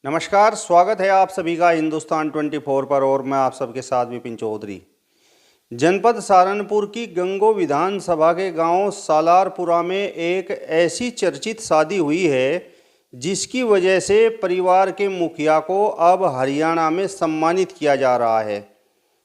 नमस्कार, स्वागत है आप सभी का हिंदुस्तान 24 पर और मैं आप सबके साथ विपिन चौधरी। जनपद सहारनपुर की गंगो विधानसभा के गांव सालारपुरा में एक ऐसी चर्चित शादी हुई है जिसकी वजह से परिवार के मुखिया को अब हरियाणा में सम्मानित किया जा रहा है।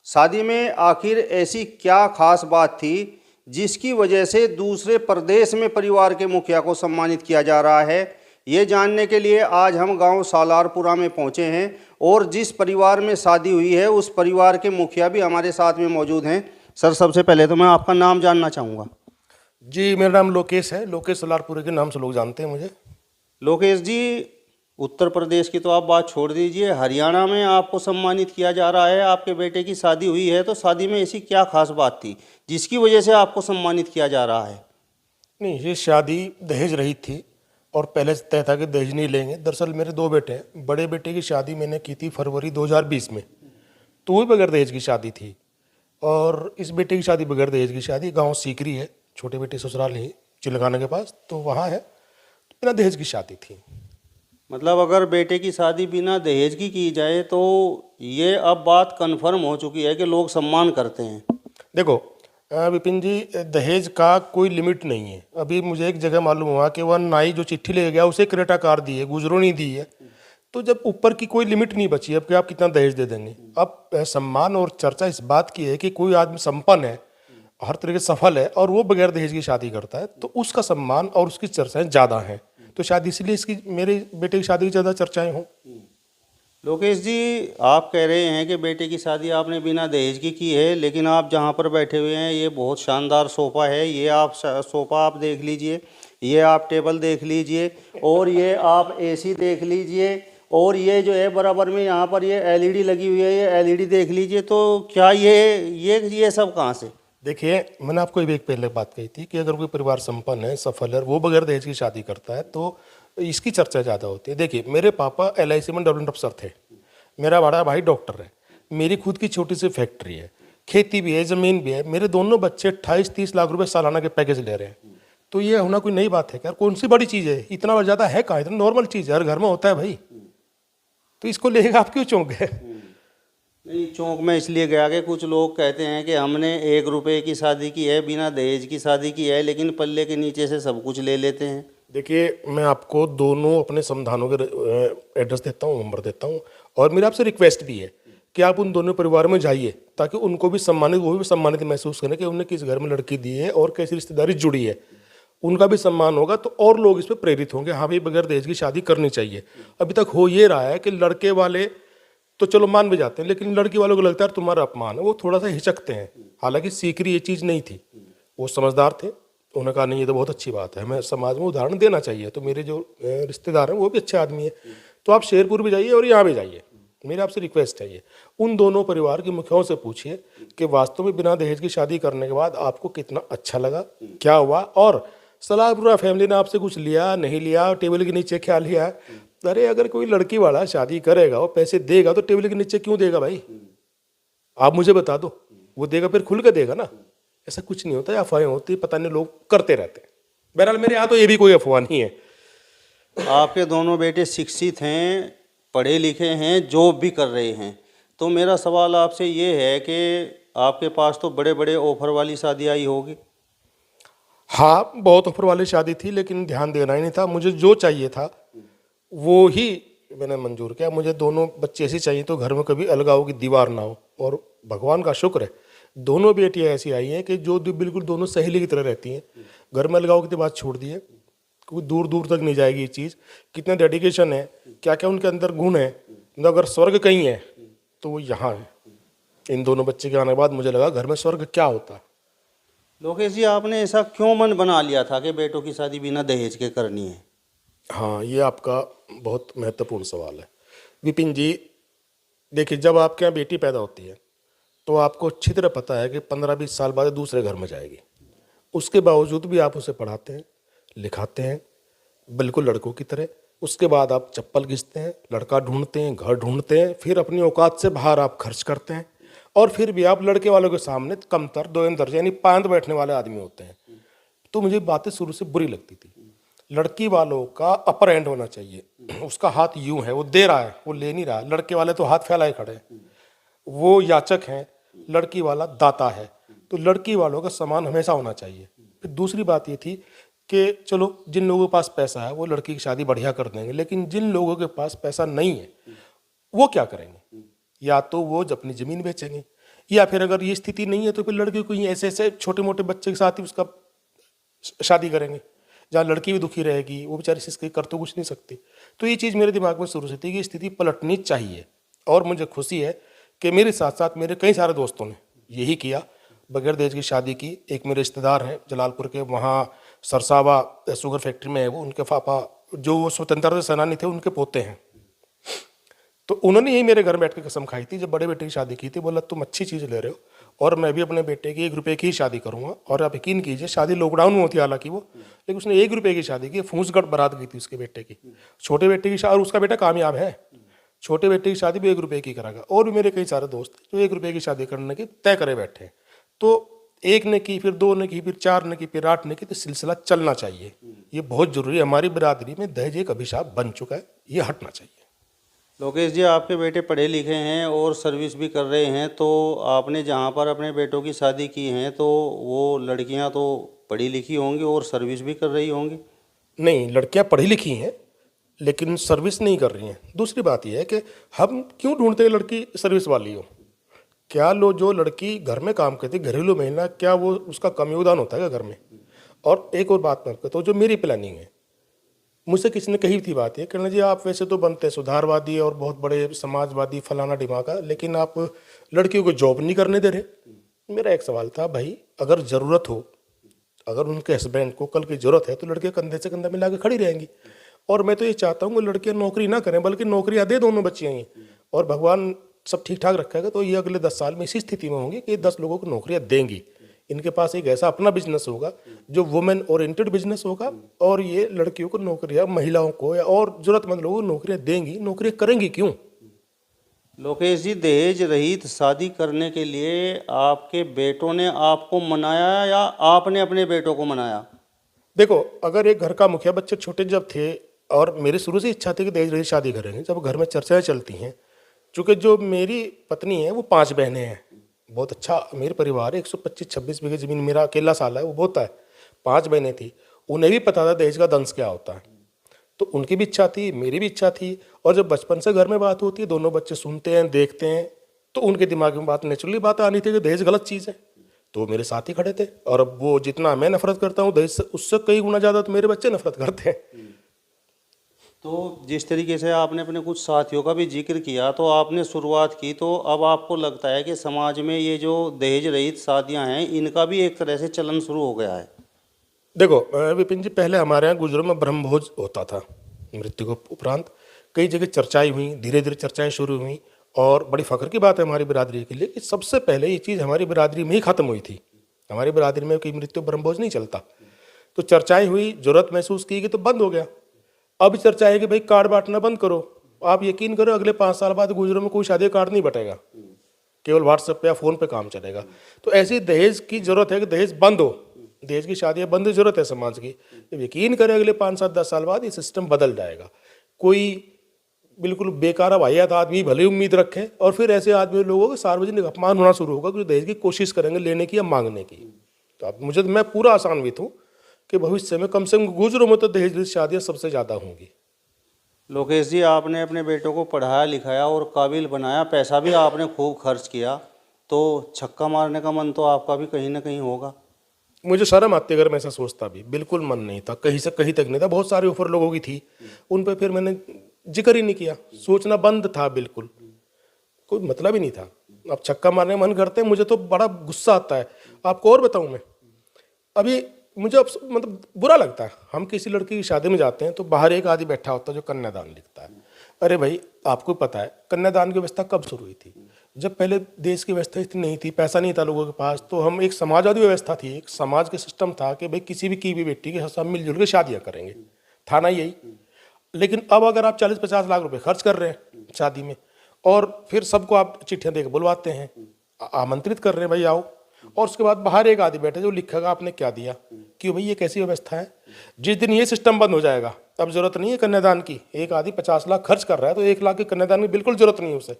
शादी में आखिर ऐसी क्या खास बात थी जिसकी वजह से दूसरे प्रदेश में परिवार के मुखिया को सम्मानित किया जा रहा है, ये जानने के लिए आज हम गांव सालारपुरा में पहुंचे हैं और जिस परिवार में शादी हुई है उस परिवार के मुखिया भी हमारे साथ में मौजूद हैं। सर, सबसे पहले तो मैं आपका नाम जानना चाहूँगा। जी, मेरा नाम लोकेश है। लोकेश सालारपुरे के नाम से लोग जानते हैं मुझे। लोकेश जी, उत्तर प्रदेश की तो आप बात छोड़ दीजिए, हरियाणा में आपको सम्मानित किया जा रहा है। आपके बेटे की शादी हुई है तो शादी में ऐसी क्या खास बात थी जिसकी वजह से आपको सम्मानित किया जा रहा है? नहीं, ये शादी दहेज रहित थी और पहले से तय था कि दहेज नहीं लेंगे। दरअसल मेरे दो बेटे हैं। बड़े बेटे की शादी मैंने की थी फरवरी 2020 में, तो वो भी बगैर दहेज की शादी थी। और इस बेटे की शादी बगैर दहेज की शादी गांव सीकरी है, छोटे बेटे ससुराल ही चिलगाना के पास, तो वहाँ है, तो बिना दहेज की शादी थी। मतलब अगर बेटे की शादी बिना दहेज की जाए तो ये अब बात कन्फर्म हो चुकी है कि लोग सम्मान करते हैं। देखो विपिन जी, दहेज का कोई लिमिट नहीं है। अभी मुझे एक जगह मालूम हुआ कि वह नाई जो चिट्ठी ले गया उसे क्रेटा कार दी है, गुजरो नहीं दी है। तो जब ऊपर की कोई लिमिट नहीं बची अब कि आप कितना दहेज दे देंगे। अब सम्मान और चर्चा इस बात की है कि कोई आदमी संपन्न है, हर तरीके से सफल है और वो बगैर दहेज की शादी करता है, तो उसका सम्मान और उसकी चर्चाएं ज़्यादा हैं। तो शायद इसलिए इसकी मेरे बेटे की शादी की ज़्यादा चर्चाएं हों। लोकेश जी, आप कह रहे हैं कि बेटे की शादी आपने बिना दहेज की है, लेकिन आप जहाँ पर बैठे हुए हैं ये बहुत शानदार सोफ़ा है। ये आप सोफ़ा आप देख लीजिए, ये आप टेबल देख लीजिए और ये आप एसी देख लीजिए और ये जो है बराबर में यहाँ पर ये एलईडी लगी हुई है, ये एलईडी देख लीजिए। तो क्या ये सब कहाँ से? देखिए, मैंने आपको एक पहले बात कही थी कि अगर कोई परिवार संपन्न है, सफल है, वो बगैर दहेज की शादी करता है तो इसकी चर्चा ज़्यादा होती है। देखिए, मेरे पापा LIC में डेवलपमेंट अफसर थे, मेरा बड़ा भाई डॉक्टर है, मेरी खुद की छोटी सी फैक्ट्री है, खेती भी है, ज़मीन भी है। मेरे दोनों बच्चे 28-30 लाख रुपए सालाना के पैकेज ले रहे हैं। तो ये होना कोई नई बात है क्या? कौन सी बड़ी चीज़ है? इतना ज़्यादा है कहाँ? इतना नॉर्मल चीज़ है, हर घर में होता है भाई। तो इसको लेकर आप क्यों चौंक गए? नहीं, चौंक में इसलिए गया कि कुछ लोग कहते हैं कि हमने 1 रुपये की शादी की है, बिना दहेज की शादी की है, लेकिन पल्ले के नीचे से सब कुछ ले लेते हैं। देखिए, मैं आपको दोनों अपने संविधानों के एड्रेस देता हूँ, नंबर देता हूँ, और मेरा आपसे रिक्वेस्ट भी है कि आप उन दोनों परिवार में जाइए ताकि उनको भी सम्मानित, वो भी सम्मानित महसूस करें कि उन्हें किस घर में लड़की दी है और कैसी रिश्तेदारी जुड़ी है। उनका भी सम्मान होगा तो और लोग इस पर प्रेरित होंगे, हाँ भाई बगैर दहेज की शादी करनी चाहिए। अभी तक हो ये रहा है कि लड़के वाले तो चलो मान भी जाते हैं, लेकिन लड़की वालों को लगता है तुम्हारा अपमान है, वो थोड़ा सा हिचकते हैं। हालांकि सीकरी ये चीज़ नहीं थी, वो समझदार थे, उन्होंने कहा नहीं ये तो बहुत अच्छी बात है, हमें समाज में उदाहरण देना चाहिए। तो मेरे जो रिश्तेदार हैं वो भी अच्छे आदमी है, तो आप शेरपुर भी जाइए और यहाँ भी जाइए, मेरी आपसे रिक्वेस्ट है ये। उन दोनों परिवार के मुखियाओं से पूछिए कि वास्तव में बिना दहेज की शादी करने के बाद आपको कितना अच्छा लगा, क्या हुआ, और सलाहपुरा फैमिली ने आपसे कुछ लिया नहीं लिया, टेबल के नीचे क्या लिया। अरे अगर कोई लड़की वाला शादी करेगा, वो पैसे देगा तो टेबल के नीचे क्यों देगा भाई? आप मुझे बता दो, वो देगा फिर खुल के देगा ना। ऐसा कुछ नहीं होता है, अफवाहें होती है, पता नहीं लोग करते रहते हैं। बहरहाल मेरे यहाँ तो ये भी कोई अफवाह नहीं है। आपके दोनों बेटे शिक्षित हैं, पढ़े लिखे हैं, जॉब भी कर रहे हैं, तो मेरा सवाल आपसे ये है कि आपके पास तो बड़े बड़े ऑफर वाली शादी आई होगी। हाँ, बहुत ऑफर वाली शादी थी, लेकिन ध्यान देना ही नहीं था। मुझे जो चाहिए था वो ही मैंने मंजूर किया। मुझे दोनों बच्चे ऐसे चाहिए तो घर में कभी अलगाव की दीवार ना हो, और भगवान का शुक्र है दोनों बेटियां ऐसी आई हैं कि जो बिल्कुल दोनों सहेली की तरह रहती हैं। घर में अलगाव की बात छोड़ दी है, कोई दूर दूर तक नहीं जाएगी ये चीज़। कितने डेडिकेशन है, क्या क्या उनके अंदर गुण है, मतलब अगर स्वर्ग कहीं है तो वो यहाँ है। इन दोनों बच्चे के आने के बाद मुझे लगा घर में स्वर्ग क्या होता है। लोकेश जी, आपने ऐसा क्यों मन बना लिया था कि बेटों की शादी बिना दहेज के करनी है? हाँ, ये आपका बहुत महत्वपूर्ण सवाल है विपिन जी। देखिए, जब आपके यहाँ बेटी पैदा होती है तो आपको अच्छी तरह पता है कि 15-20 साल बाद दूसरे घर में जाएगी। उसके बावजूद भी आप उसे पढ़ाते हैं, लिखाते हैं, बिल्कुल लड़कों की तरह। उसके बाद आप चप्पल घिसते हैं, लड़का ढूंढते हैं, घर ढूंढते हैं, फिर अपनी औकात से बाहर आप खर्च करते हैं, और फिर भी आप लड़के वालों के सामने कमतर, दो दर्जे यानी पांत बैठने वाले आदमी होते हैं। तो मुझे बातें शुरू से बुरी लगती थी। लड़की वालों का अपर एंड होना चाहिए, उसका हाथ यूं है, वो दे रहा है, वो ले नहीं रहा। लड़के वाले तो हाथ फैलाए खड़े हैं, वो याचक है, लड़की वाला दाता है। तो लड़की वालों का सम्मान हमेशा होना चाहिए। फिर दूसरी बात ये थी कि चलो जिन लोगों के पास पैसा है वो लड़की की शादी बढ़िया कर देंगे, लेकिन जिन लोगों के पास पैसा नहीं है वो क्या करेंगे? या तो वो अपनी ज़मीन बेचेंगे, या फिर अगर ये स्थिति नहीं है तो फिर लड़के को ऐसे ऐसे छोटे मोटे बच्चे के साथ ही उसका शादी करेंगे, जहाँ लड़की भी दुखी रहेगी, वो बेचारी इसके कर तो कुछ नहीं सकती। तो ये चीज़ मेरे दिमाग में शुरू से थी कि स्थिति पलटनी चाहिए। और मुझे खुशी है कि मेरे साथ साथ मेरे कई सारे दोस्तों ने यही किया, बगैर दहेज की शादी की। एक मेरे रिश्तेदार हैं जलालपुर के, वहाँ सरसावा शुगर फैक्ट्री में है वो, उनके पापा जो स्वतंत्रता सेनानी थे उनके पोते हैं। तो उन्होंने यही मेरे घर में बैठ के कसम खाई थी जब बड़े बेटे की शादी की थी, बोला तुम अच्छी चीज़ ले रहे हो और मैं भी अपने बेटे की 1 रुपये की ही शादी करूँगा। और आप यकीन कीजिए शादी लॉकडाउन में होती हालांकि वो, लेकिन उसने 1 रुपये की शादी की। फूसगढ़ बारात गई थी उसके बेटे की, छोटे बेटे की शादी, और उसका बेटा कामयाब है, छोटे बेटे की शादी भी 1 रुपये की करागा। और भी मेरे कई सारे दोस्त जो 1 रुपये की शादी करने की तय करे बैठे हैं। तो 1 ने की, फिर 2 ने की, फिर 4 ने की, फिर 8 ने की, तो सिलसिला चलना चाहिए। ये बहुत जरूरी है। हमारी बिरादरी में दहेज एक अभिशाप बन चुका है, ये हटना चाहिए। लोकेश जी, आपके बेटे पढ़े लिखे हैं और सर्विस भी कर रहे हैं, तो आपने जहाँ पर अपने बेटों की शादी की है तो वो लड़कियाँ तो पढ़ी लिखी होंगी और सर्विस भी कर रही होंगी। नहीं, लड़कियां पढ़ी लिखी हैं लेकिन सर्विस नहीं कर रही हैं। दूसरी बात यह है कि हम क्यों ढूंढते हैं लड़की सर्विस वाली हो? क्या लो जो लड़की घर में काम करती, घरेलू महिला, क्या वो उसका कम योगदान होता है क्या घर में? और एक और बात मैं आपको तो जो मेरी प्लानिंग है, मुझसे किसी ने कही थी बात ये, कहना जी आप वैसे तो बनते सुधारवादी और बहुत बड़े समाजवादी फलाना ढिमाका, लेकिन आप लड़कियों को जॉब नहीं करने दे रहे। मेरा एक सवाल था, भाई अगर ज़रूरत हो, अगर उनके हस्बैंड को कल की ज़रूरत है तो लड़कियां कंधे से कंधा मिला के खड़ी रहेंगी। और मैं तो ये चाहता हूँ कि लड़कियां नौकरी ना करें बल्कि नौकरियां दे दोनों बच्चियां ही। और भगवान सब ठीक ठाक रखेगा तो ये अगले 10 साल में इसी स्थिति में होंगी कि 10 लोगों को नौकरियां देंगी। इनके पास एक ऐसा अपना बिजनेस होगा जो वुमेन ओरिएंटेड बिजनेस होगा, और ये लड़कियों को नौकरियां, महिलाओं को या और जरूरतमंद लोगों को नौकरियां देंगी। नौकरियां करेंगी क्यों? लोकेश जी, दहेज रहित शादी करने के लिए आपके बेटों ने आपको मनाया या आपने अपने बेटों को मनाया? देखो, अगर एक घर का मुखिया, बच्चे छोटे जब थे और मेरी शुरू से इच्छा थी कि दहेज रहित शादी करेंगे, जब घर में चर्चाएं चलती हैं, चूँकि जो मेरी पत्नी है वो 5 बहनें हैं, बहुत अच्छा मेरे परिवार है, 125-26 बीघे ज़मीन मेरा अकेला साला है, वो बहुत है। 5 बहनें थी, उन्हें भी पता था दहेज का दंश क्या होता है। तो उनकी भी इच्छा थी, मेरी भी इच्छा थी। और जब बचपन से घर में बात होती है, दोनों बच्चे सुनते हैं, देखते हैं, तो उनके दिमाग में बात नेचुरली बात आनी थी कि दहेज गलत चीज़ है। तो वो मेरे साथ ही खड़े थे। और अब वो जितना मैं नफरत करता हूँ दहेज से, उससे कई गुना ज़्यादा तो मेरे बच्चे नफरत करते हैं। तो जिस तरीके से आपने अपने कुछ साथियों का भी जिक्र किया, तो आपने शुरुआत की, तो अब आपको लगता है कि समाज में ये जो दहेज रहित शादियां हैं इनका भी एक तरह से चलन शुरू हो गया है? देखो विपिन जी, पहले हमारे यहाँ गुजरों में ब्रह्मभोज होता था। मृत्यु के उपरांत कई जगह चर्चाएं हुई, धीरे धीरे चर्चाएं शुरू हुई। और बड़ी फख्र की बात है हमारी बिरादरी के लिए कि सबसे पहले ये चीज़ हमारी बिरादरी में ही ख़त्म हुई थी। हमारी बिरादरी में कोई मृत्यु ब्रह्मभोज नहीं चलता। तो चर्चाएं हुई, जरूरत महसूस की गई तो बंद हो गया। अब चर्चा है कि भाई कार्ड बांटना बंद करो। आप यकीन करो, अगले 5 साल बाद गुजरों में कोई शादी कार्ड नहीं बटेगा, केवल व्हाट्सएप पे या फ़ोन पे काम चलेगा। तो ऐसी दहेज की जरूरत है कि दहेज बंद हो, दहेज की शादियाँ बंद, जरूरत है समाज की। जब यकीन करें अगले 5-7-10 साल बाद ये सिस्टम बदल जाएगा। कोई बिल्कुल बेकार वाहियात आदमी भले उम्मीद रखे और फिर ऐसे आदमी लोगों का सार्वजनिक अपमान होना शुरू होगा जो दहेज की कोशिश करेंगे लेने की या मांगने की। तो अब मैं पूरा आशान्वित हूँ कि भविष्य में कम से कम गुजरों में तो दहेज रहित शादियाँ सबसे ज़्यादा होंगी। लोकेश जी, आपने अपने बेटों को पढ़ाया लिखाया और काबिल बनाया, पैसा भी आपने खूब खर्च किया, तो छक्का मारने का मन तो आपका भी कहीं ना कहीं होगा? मुझे शर्म आती अगर मैं ऐसा सोचता भी। बिल्कुल मन नहीं था, कहीं से कहीं तक नहीं था। बहुत सारी ऑफर लोगों की थी, उन पर फिर मैंने जिक्र ही नहीं किया, सोचना बंद था, बिल्कुल कोई मतलब ही नहीं था। अब छक्का मारने का मन करते हैं, मुझे तो बड़ा गुस्सा आता है। आपको और बताऊं, मैं अभी मुझे अब मतलब बुरा लगता है। हम किसी लड़की की शादी में जाते हैं तो बाहर एक आदमी बैठा होता है जो कन्यादान लिखता है। अरे भाई, आपको पता है कन्यादान की व्यवस्था कब शुरू हुई थी? जब पहले देश की व्यवस्था इतनी नहीं थी, पैसा नहीं था लोगों के पास, तो हम एक समाजवादी व्यवस्था थी, एक समाज के सिस्टम था कि भाई किसी भी बेटी के साथ मिलजुल के शादियाँ करेंगे, था ना यही? लेकिन अब अगर आप 40-50 लाख रुपए खर्च कर रहे हैं शादी में और फिर सबको आप चिट्ठियाँ दे के बुलवाते हैं, आमंत्रित कर रहे हैं भाई आओ, और उसके बाद बाहर एक आदमी बैठे जो लिखेगा आपने क्या दिया, कि भाई ये कैसी व्यवस्था है? जिस दिन ये सिस्टम बंद हो जाएगा अब जरूरत नहीं है कन्यादान की। एक आदमी 50 लाख खर्च कर रहा है तो 1 लाख के कन्यादान की बिल्कुल जरूरत नहीं है उसे।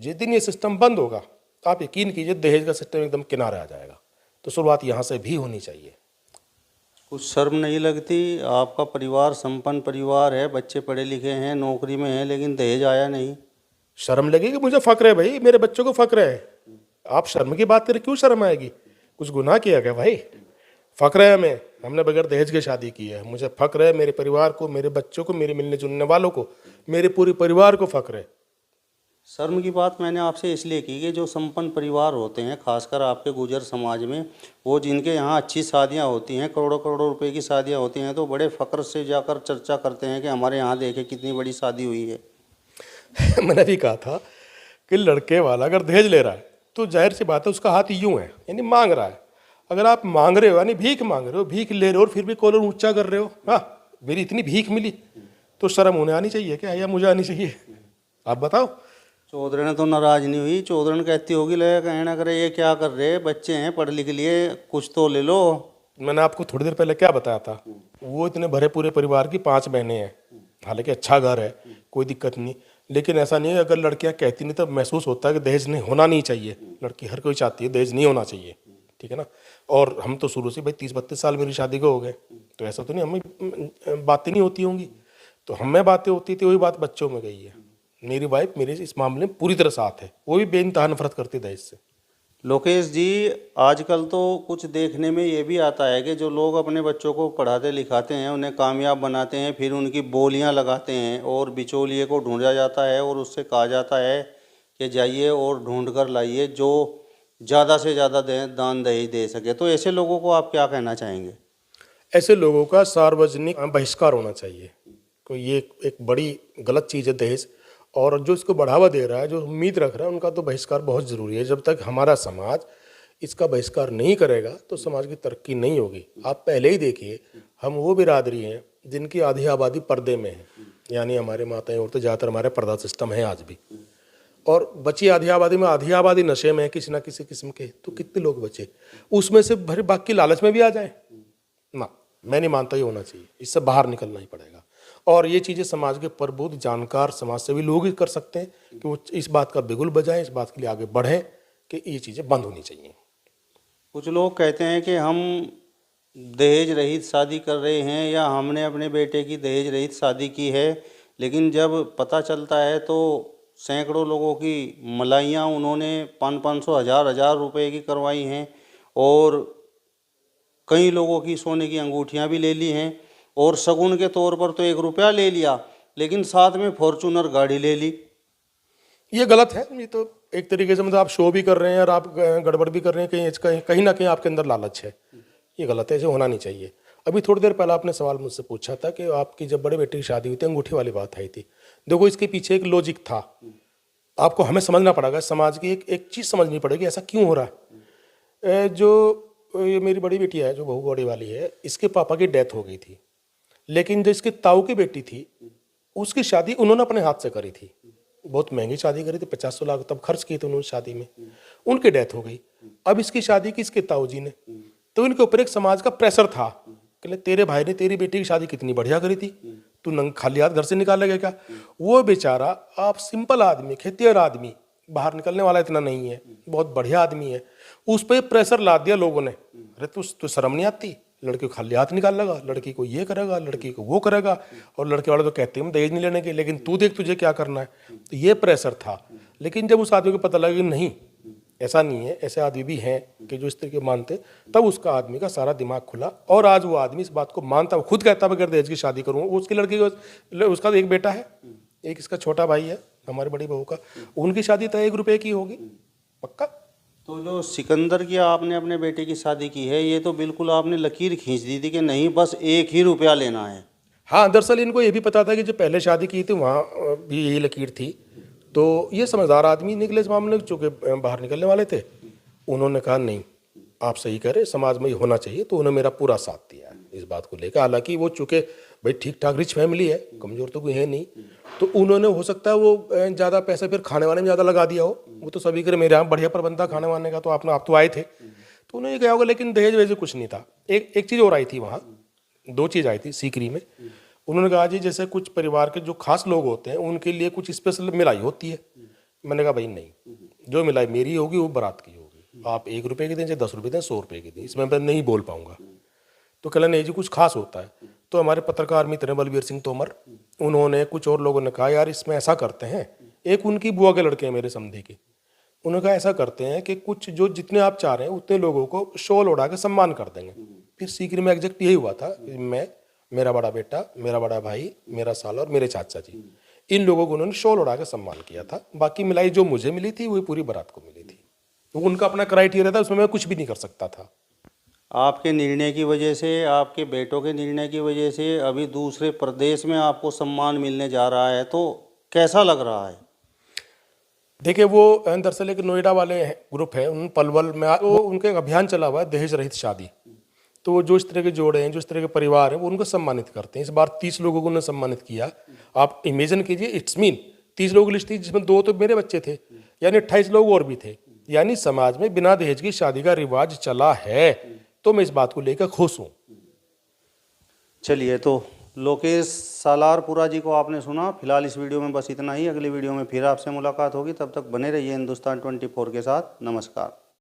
जिस दिन ये सिस्टम बंद होगा तो आप यकीन कीजिए दहेज का सिस्टम एकदम किनारे आ जाएगा। तो शुरुआत यहाँ से भी होनी चाहिए। कुछ शर्म नहीं लगती? आपका परिवार संपन्न परिवार है, बच्चे पढ़े लिखे हैं, नौकरी में हैं, लेकिन दहेज आया नहीं। शर्म लगेगी? मुझे फक्र है भाई, मेरे बच्चों को फक्र है। आप शर्म की बात करें, क्यों शर्म आएगी? कुछ गुनाह किया गया भाई? फक्र है हमें, हमने बगैर दहेज के शादी की है। मुझे फक्र है मेरे परिवार को, मेरे बच्चों को, मेरे मिलने जुलने वालों को, मेरे पूरे परिवार को फक्र है। शर्म की बात मैंने आपसे इसलिए की कि जो संपन्न परिवार होते हैं, खासकर आपके गुजर समाज में, वो जिनके यहाँ अच्छी शादियाँ होती हैं, करोड़ों करोड़ों रुपए की शादियाँ होती हैं, तो बड़े फक्र से जाकर चर्चा करते हैं कि हमारे यहाँ देखे कितनी बड़ी शादी हुई है। मैंने भी कहा था कि लड़के वाला अगर दहेज ले रहा है तो जाहिर सी बात है उसका हाथ यूं है, यानी मांग रहा है। अगर आप मांग रहे हो यानी भीख मांग रहे हो, भीख ले रहे हो और फिर भी कॉलर ऊंचा कर रहे हो, हाँ मेरी इतनी भीख मिली, तो शर्म उन्हें आनी चाहिए क्या या मुझे आनी चाहिए? आप बताओ। चौधरी तो नाराज नहीं हुई? चौधरी कहती होगी ले कहना करे ये क्या कर रहे, बच्चे हैं पढ़ लिख लिए, कुछ तो ले लो। मैंने आपको थोड़ी देर पहले क्या बताया था, वो इतने भरे पूरे परिवार की 5 बहनें हैं, हालांकि अच्छा घर है, कोई दिक्कत नहीं, लेकिन ऐसा नहीं है अगर लड़कियां कहती नहीं तब महसूस होता है कि दहेज नहीं होना नहीं चाहिए। लड़की हर कोई चाहती है दहेज नहीं होना चाहिए, ठीक है ना। और हम तो शुरू से भाई 30-32 साल मेरी शादी को हो गए, तो ऐसा तो नहीं हमें बातें नहीं होती होंगी, तो हमें बातें होती थी, वही बात बच्चों में गई है। मेरी वाइफ मेरे इस मामले में पूरी तरह साथ है, वो भी बेइंतहा नफरत करती दहेज से। लोकेश जी, आजकल तो कुछ देखने में ये भी आता है कि जो लोग अपने बच्चों को पढ़ाते लिखाते हैं, उन्हें कामयाब बनाते हैं, फिर उनकी बोलियां लगाते हैं और बिचौलिए को ढूंढा जाता है और उससे कहा जाता है कि जाइए और ढूंढ कर लाइए जो ज़्यादा से ज़्यादा दान दहेज दे सके। तो ऐसे लोगों को आप क्या कहना चाहेंगे? ऐसे लोगों का सार्वजनिक बहिष्कार होना चाहिए। कोई ये एक बड़ी गलत चीज़ है दहेज, और जो इसको बढ़ावा दे रहा है, जो उम्मीद रख रहा है, उनका तो बहिष्कार बहुत ज़रूरी है। जब तक हमारा समाज इसका बहिष्कार नहीं करेगा तो समाज की तरक्की नहीं होगी। आप पहले ही देखिए, हम वो बिरादरी हैं जिनकी आधी आबादी पर्दे में है, यानी हमारे माताएं औरतें ज़्यादातर हमारे पर्दा सिस्टम है आज भी, और बची आधी आबादी में आधी आबादी नशे में है किसी ना किसी किस्म के। तो कितने लोग बचे उसमें से भरे बाकी लालच में भी आ जाए ना? मैं नहीं मानता ये होना चाहिए, इससे बाहर निकलना ही पड़ेगा। और ये चीज़ें समाज के प्रबुद्ध जानकार समाज सेवी लोग ही कर सकते हैं कि वो इस बात का बिगुल बजाएं, इस बात के लिए आगे बढ़ें कि ये चीज़ें बंद होनी चाहिए। कुछ लोग कहते हैं कि हम दहेज रहित शादी कर रहे हैं या हमने अपने बेटे की दहेज रहित शादी की है, लेकिन जब पता चलता है तो सैकड़ों लोगों की मलाइयाँ उन्होंने 500-500, 1000-1000 रुपए की करवाई हैं और कई लोगों की सोने की अंगूठियाँ भी ले ली हैं और शगुन के तौर पर तो 1 रुपया ले लिया, लेकिन साथ में फॉर्चूनर गाड़ी ले ली। ये गलत है। ये तो एक तरीके से मतलब आप शो भी कर रहे हैं और आप गड़बड़ भी कर रहे हैं, कहीं ना कहीं आपके अंदर लालच है। ये गलत है, ऐसे होना नहीं चाहिए। अभी थोड़ी देर पहले आपने सवाल मुझसे पूछा था कि आपकी जब बड़े बेटे की शादी हुई थी अंगूठी वाली बात आई थी। देखो इसके पीछे एक लॉजिक था, आपको हमें समझना पड़ेगा, समाज की एक चीज़ समझनी पड़ेगी ऐसा क्यों हो रहा है। जो ये मेरी बड़ी बेटी है जो बहू बड़ी वाली है, इसके पापा की डेथ हो गई थी, लेकिन जो इसके ताऊ की बेटी थी उसकी शादी उन्होंने अपने हाथ से करी थी। बहुत महंगी शादी करी थी, 50 लाख तब खर्च किए थे उन्होंने शादी में। उनकी डेथ हो गई, अब इसकी शादी की इसके ताऊ जी ने। तो इनके ऊपर एक समाज का प्रेशर था कि तेरे भाई ने तेरी बेटी की शादी कितनी बढ़िया करी थी, तू खाली हाथ घर से निकालेगा क्या? वो बेचारा आप सिंपल आदमी, खेतिहर आदमी, बाहर निकलने वाला इतना नहीं है, बहुत बढ़िया आदमी है, उस पर प्रेशर ला दिया लोगों ने। अरे तू शर्म नहीं आती, लड़के को खाली हाथ निकाल लगा, लड़की को ये करेगा, लड़की को वो करेगा, और लड़के वाले तो कहते हैं हम दहेज नहीं लेने के, लेकिन तू देख तुझे क्या करना है। तो ये प्रेशर था। लेकिन जब उस आदमी को पता लगा कि नहीं ऐसा नहीं है, ऐसे आदमी भी हैं कि जो इस तरीके मानते, तब उसका आदमी का सारा दिमाग खुला और आज वो आदमी इस बात को मानता, वो खुद कहता बगैर दहेज की शादी करूँ। उसकी लड़की को, उसका एक बेटा है, एक इसका छोटा भाई है हमारी बड़ी बहू का, उनकी शादी तो 1 रुपये की होगी पक्का। तो जो सिकंदर की आपने अपने बेटे की शादी की है, ये तो बिल्कुल आपने लकीर खींच दी थी कि नहीं बस 1 ही रुपया लेना है। हाँ, दरअसल इनको ये भी पता था कि जो पहले शादी की थी वहाँ भी यही लकीर थी। तो ये समझदार आदमी निकले इस मामले में, चूँकि बाहर निकलने वाले थे। उन्होंने कहा नहीं आप सही कह रहे, समाज में ये होना चाहिए, तो उन्होंने मेरा पूरा साथ दिया इस बात को लेकर। हालांकि वो चूँकि भाई ठीक ठाक रिच फैमिली है, कमज़ोर तो कोई है नहीं, तो उन्होंने हो सकता है वो ज़्यादा पैसा फिर खाने वाने में ज़्यादा लगा दिया हो। वो तो सभी करे, मेरे यहाँ बढ़िया प्रबंध था खाने वाने का, तो आप तो आए थे तो उन्होंने कहा होगा, लेकिन दहेज वहेज कुछ नहीं था। एक चीज़ और आई थी वहाँ, 2 चीज़ आई थी सीकरी में। उन्होंने कहा जी जैसे कुछ परिवार के जो खास लोग होते हैं उनके लिए कुछ स्पेशल मिलाई होती है। मैंने कहा भाई नहीं, जो मिलाई मेरी होगी वो बारात की होगी। आप 1 रुपए की दें चाहे 10 रुपए दें 100 रुपए की दें, इसमें मैं नहीं बोल पाऊंगा। तो कहला नहीं जी कुछ खास होता है। तो हमारे पत्रकार मित्र हैं बलबीर सिंह तोमर, उन्होंने कुछ और लोगों ने कहा यार इसमें ऐसा करते हैं, एक उनकी बुआ के लड़के हैं मेरे समधी के, उन्होंने कहा ऐसा करते हैं कि कुछ जो जितने आप चाह रहे हैं उतने लोगों को शॉल उड़ा के सम्मान कर देंगे। फिर सीकरी में एग्जैक्ट यही हुआ था, मैं, मेरा बड़ा बेटा, मेरा बड़ा भाई, मेरा साला और मेरे चाचा जी, इन लोगों को उन्होंने शॉल उड़ा के सम्मान किया था। बाकी मिलाई जो मुझे मिली थी वही पूरी बारात को मिली थी। तो उनका अपना क्राइटेरिया था, उसमें मैं कुछ भी नहीं कर सकता था। आपके निर्णय की वजह से, आपके बेटों के निर्णय की वजह से अभी दूसरे प्रदेश में आपको सम्मान मिलने जा रहा है, तो कैसा लग रहा है? देखिए वो दरअसल एक नोएडा वाले ग्रुप है, उन पलवल में वो उनका एक अभियान चला हुआ है दहेज रहित शादी। तो वो जो इस तरह के जोड़े हैं, जो इस तरह के परिवार हैं, वो उनको सम्मानित करते हैं। इस बार 30 लोगों को उन्होंने सम्मानित किया। आप इमेजिन कीजिए, इट्स मीन 30 लोगों की लिस्ट थी जिसमें 2 तो मेरे बच्चे थे, यानी 28 लोग और भी थे। यानी समाज में बिना दहेज की शादी का रिवाज चला है, तो मैं इस बात को लेकर खुश हूँ। चलिए, तो लोकेश सालारपुरा जी को आपने सुना। फिलहाल इस वीडियो में बस इतना ही। अगली वीडियो में फिर आपसे मुलाकात होगी, तब तक बने रहिए हिंदुस्तान 24 के साथ। नमस्कार।